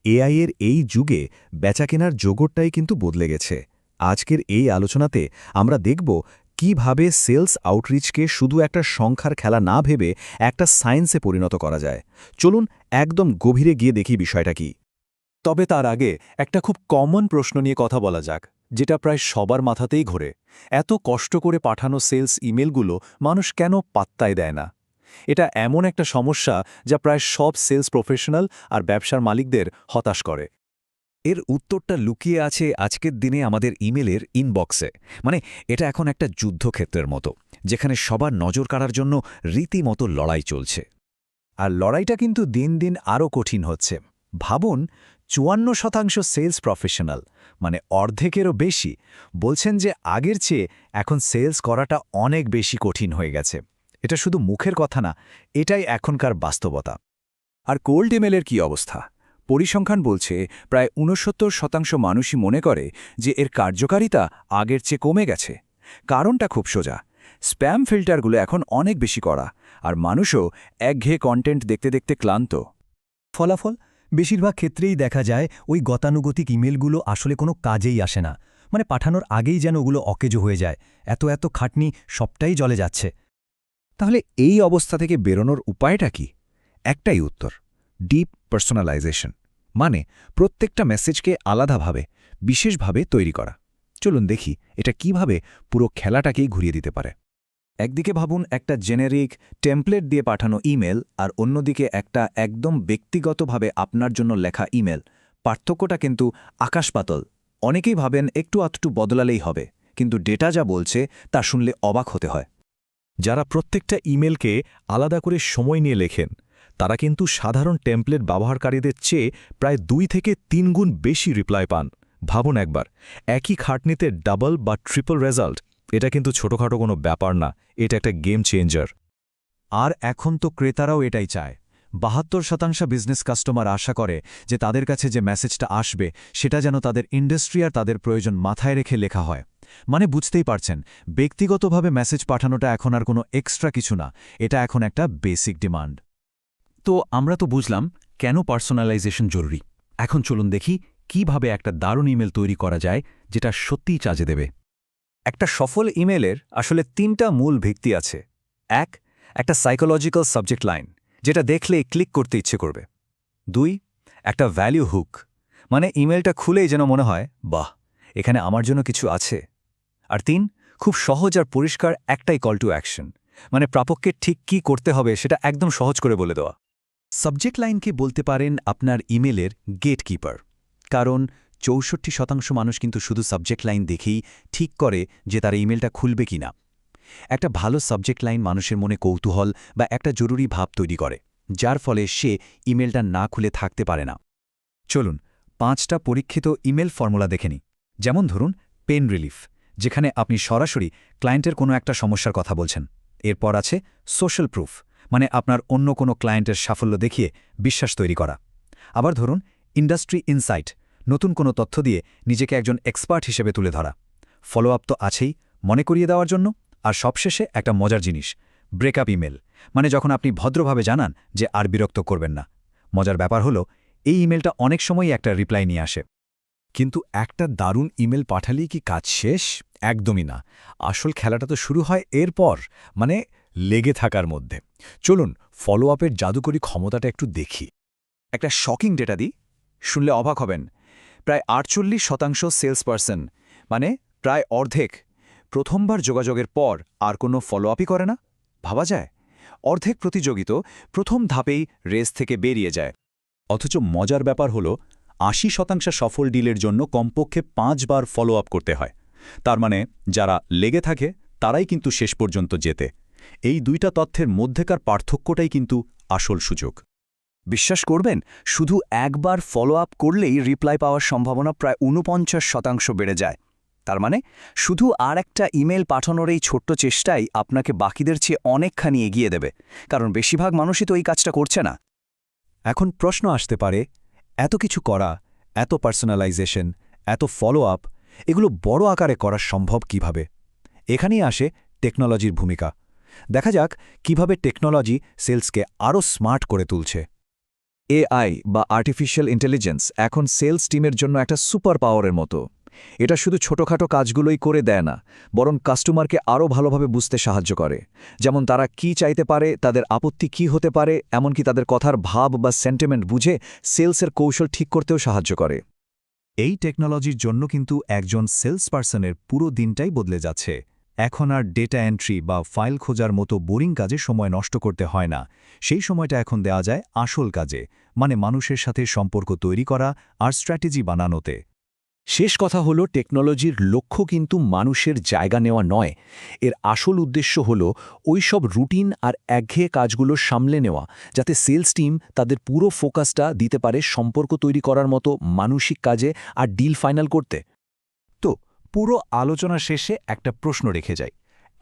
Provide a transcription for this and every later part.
AI এর এই যুগে বেচাকেনার জগৎটাই কিন্তু বদলে গেছে। আজকের এই আলোচনাতে আমরা দেখব কিভাবে সেলস আউটরিচকে শুধু একটা সংখ্যার খেলা না ভেবে একটা সায়েন্সে পরিণত করা যায়। চলুন একদম গভীরে গিয়ে দেখি বিষয়টা কি। তবে তার আগে একটা খুব কমন প্রশ্ন নিয়ে কথা বলা যাক, যেটা প্রায় সবার মাথাতেই ঘোরে। এত কষ্ট করে পাঠানো সেলস ইমেলগুলো মানুষ কেন পাত্তাই দেয় না? এটা এমন একটা সমস্যা যা প্রায় সব সেলস প্রফেশনাল আর ব্যবসার মালিকদের হতাশ করে। এর উত্তরটা লুকিয়ে আছে আজকের দিনে আমাদের ইমেলের ইনবক্সে। এটা এখন একটা যুদ্ধক্ষেত্রের মতো, যেখানে সবার নজর কাড়ার জন্য রীতিমতো লড়াই চলছে। আর লড়াইটা কিন্তু দিন দিন আরও কঠিন হচ্ছে। ভাবুন, ৫৪% সেলস প্রফেশনাল, অর্ধেকেরও বেশি, বলছেন যে আগের চেয়ে এখন সেলস করাটা অনেক বেশি কঠিন হয়ে গেছে। এটা শুধু মুখের কথা না, এটাই এখনকার বাস্তবতা। আর কোল্ড ইমেলের কী অবস্থা? পরিসংখ্যান বলছে প্রায় ৬৯% মানুষই মনে করে যে এর কার্যকারিতা আগের চেয়ে কমে গেছে। কারণটা খুব সোজা, স্প্যাম ফিল্টারগুলো এখন অনেক বেশি করা, আর মানুষও একঘেয়ে কন্টেন্ট দেখতে দেখতে ক্লান্ত। ফলাফল বেশিরভাগ ক্ষেত্রেই দেখা যায় ওই গতানুগতিক ইমেলগুলো আসলে কোনো কাজেই আসে না। পাঠানোর আগেই যেন ওগুলো অকেজো হয়ে যায়। এত খাটনি সবটাই জলে যাচ্ছে। তাহলে এই অবস্থা থেকে বেরোনোর উপায়টা কি? একটাই উত্তর, ডিপ পার্সোনালাইজেশন। প্রত্যেকটা মেসেজকে আলাদাভাবে, বিশেষভাবে তৈরি করা। চলুন দেখি এটা কিভাবে পুরো খেলাটাকেই ঘুরিয়ে দিতে পারে। একদিকে ভাবুন একটা জেনেরিক টেমপ্লেট দিয়ে পাঠানো ইমেল, আর অন্যদিকে একটা একদম ব্যক্তিগতভাবে আপনার জন্য লেখা ইমেল। পার্থক্যটা কিন্তু আকাশ-পাতাল। অনেকেই ভাবেন একটু আধটু বদলালেই হবে, কিন্তু ডেটা যা বলছে তা শুনলে অবাক হতে হয়। যারা প্রত্যেকটা ইমেলকে আলাদা করে সময় নিয়ে লেখেন, তারা কিন্তু সাধারণ টেমপ্লেট ব্যবহারকারীদের চেয়ে প্রায় ২ থেকে ৩ গুণ বেশি রিপ্লাই পান। ভাবুন একবার, একই খাটনিতে ডাবল বা ট্রিপল রেজাল্ট। এটা কিন্তু ছোটখাটো কোনো ব্যাপার না, এটা একটা গেম চেঞ্জার। আর এখন তো ক্রেতারাও এটাই চায়। ৭২% বিজনেস কাস্টমার আশা করে যে তাদের কাছে যে মেসেজটা আসবে সেটা যেন তাদের ইন্ডাস্ট্রি আর তাদের প্রয়োজন মাথায় রেখে লেখা হয়। বুঝতেই পারছেন, ব্যক্তিগতভাবে মেসেজ পাঠানোটা এখন আর কোনো এক্সট্রা কিছু না, এটা এখন একটা বেসিক ডিমান্ড। তো আমরা তো বুঝলাম কেন পার্সোনালাইজেশন জরুরি। এখন চলুন দেখি কিভাবে একটা দারুণ ইমেল তৈরি করা যায় যেটা সত্যিই চাজে দেবে। একটা সফল ইমেলের আসলে ৩টা মূল ভিত্তি আছে। একটা সাইকোলজিক্যাল সাবজেক্ট লাইন, যেটা দেখলে ক্লিক করতে ইচ্ছে করবে। ২, একটা ভ্যালু হুক, ইমেলটা খুলেই যেন মনে হয়, বাহ, এখানে আমার জন্য কিছু আছে। আর ৩, খুব সহজ আর পরিষ্কার একটাই কল টু অ্যাকশন, প্রাপককে ঠিক কী করতে হবে সেটা একদম সহজ করে বলে দেওয়া। সাবজেক্ট লাইনকে বলতে পারেন আপনার ইমেলের গেটকিপার। কারণ ৬৪% মানুষ কিন্তু শুধু সাবজেক্ট লাইন দেখেই ঠিক করে যে তার ইমেলটা খুলবে কিনা। একটা ভালো সাবজেক্ট লাইন মানুষের মনে কৌতূহল বা একটা জরুরি ভাব তৈরি করে, যার ফলে সে ইমেলটা না খুলে থাকতে পারে না। চলুন ৫টা পরীক্ষিত ইমেল ফর্মুলা দেখে নিই। যেমন ধরুন পেন রিলিফ, যেখানে আপনি সরাসরি ক্লায়েন্টের কোনো একটা সমস্যার কথা বলছেন। এরপর আছে সোশ্যাল প্রুফ, আপনার অন্য কোনো ক্লায়েন্টের সাফল্য দেখিয়ে বিশ্বাস তৈরি করা। আবার ধরুন ইন্ডাস্ট্রি ইনসাইট, নতুন কোনো তথ্য দিয়ে নিজেকে একজন এক্সপার্ট হিসেবে তুলে ধরা। ফলো আপ তো আছেই, মনে করিয়ে দেওয়ার জন্য। আর সবশেষে একটা মজার জিনিস, ব্রেকআপ ইমেল, যখন আপনি ভদ্রভাবে জানান যে আর বিরক্ত করবেন না। মজার ব্যাপার হলো, এই ইমেলটা অনেক সময়ই একটা রিপ্লাই নিয়ে আসে। কিন্তু একটা দারুণ ইমেল পাঠালেই কি কাজ শেষ? একদমই না। আসল খেলাটা তো শুরু হয় এরপর, লেগে থাকার মধ্যে। চলুন ফলো আপের জাদুকরী ক্ষমতাটা একটু দেখি। একটা শকিং ডেটা দিই, শুনলে অবাক হবেন। প্রায় ৪৮% সেলস পারসন, প্রায় অর্ধেক, প্রথমবার যোগাযোগের পর আর কোনো ফলো আপই করে না। ভাবা যায়, অর্ধেক প্রতিযোগিত প্রথম ধাপেই রেস থেকে বেরিয়ে যায়। অথচ মজার ব্যাপার হলো ৮০% সফল ডিলের জন্য কমপক্ষে ৫ বার ফলো আপ করতে হয়। তার যারা লেগে থাকে তারাই কিন্তু শেষ পর্যন্ত জেতে। এই দুইটা তথ্যের মধ্যেকার পার্থক্যটাই কিন্তু আসল সুযোগ। বিশ্বাস করবেন, শুধু একবার ফলো আপ করলেই রিপ্লাই পাওয়ার সম্ভাবনা প্রায় ৪৯% বেড়ে যায়। তার শুধু আর একটা ইমেল পাঠানোর এই ছোট্ট চেষ্টাই আপনাকে বাকিদের চেয়ে অনেকখানি এগিয়ে দেবে, কারণ বেশিরভাগ মানুষই তো এই কাজটা করছে না। এখন প্রশ্ন আসতে পারে, এত কিছু করা, এত পার্সোনালাইজেশন, এত ফলো আপ, এগুলো বড় আকারে করা সম্ভব কিভাবে? এখানেই আসে টেকনোলজির ভূমিকা। দেখা যাক কিভাবে টেকনোলজি সেলসকে আরও স্মার্ট করে তুলছে। এআই বা আর্টিফিশিয়াল ইন্টেলিজেন্স এখন সেলস টিমের জন্য একটা সুপার পাওয়ারের মতো। এটা শুধু ছোটখাটো কাজগুলোই করে দেয় না, বরং কাস্টমারকে আরও ভালোভাবে বুঝতে সাহায্য করে। যেমন তারা কি চাইতে পারে, তাদের আপত্তি কি হতে পারে, এমনকি তাদের কথার ভাব বা সেন্টিমেন্ট বুঝে সেলসের কৌশল ঠিক করতেও সাহায্য করে। এই টেকনোলজির জন্য কিন্তু একজন সেলস পার্সনের পুরো দিনটাই বদলে যাচ্ছে। এখন আর ডেটা এন্ট্রি বা ফাইল খোঁজার মতো বোরিং কাজে সময় নষ্ট করতে হয় না। সেই সময়টা এখন দেওয়া যায় আসল কাজে, মানে মানুষের সাথে সম্পর্ক তৈরি করা আর স্ট্র্যাটেজি বানানোতে। শেষ কথা হলো, টেকনোলজির লক্ষ্য কিন্তু মানুষের জায়গা নেওয়া নয়। এর আসল উদ্দেশ্য হলো ওই সব রুটিন আর একঘেয়ে কাজগুলো সামলে নেওয়া, যাতে সেলস টিম তাদের পুরো ফোকাসটা দিতে পারে সম্পর্ক তৈরি করার মতো মানসিক কাজে আর ডিল ফাইনাল করতে। তো পুরো আলোচনা শেষে একটা প্রশ্ন রেখে যাই,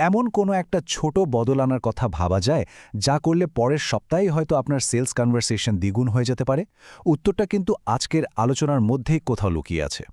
এমন কোনো একটা ছোট বদল আনার কথা ভাবা যায় যা করলে পরের সপ্তাহেই হয়তো আপনার সেলস কনভারসেশন দ্বিগুণ হয়ে যেতে পারে? উত্তরটা কিন্তু আজকের আলোচনার মধ্যেই কোথাও লুকিয়ে আছে।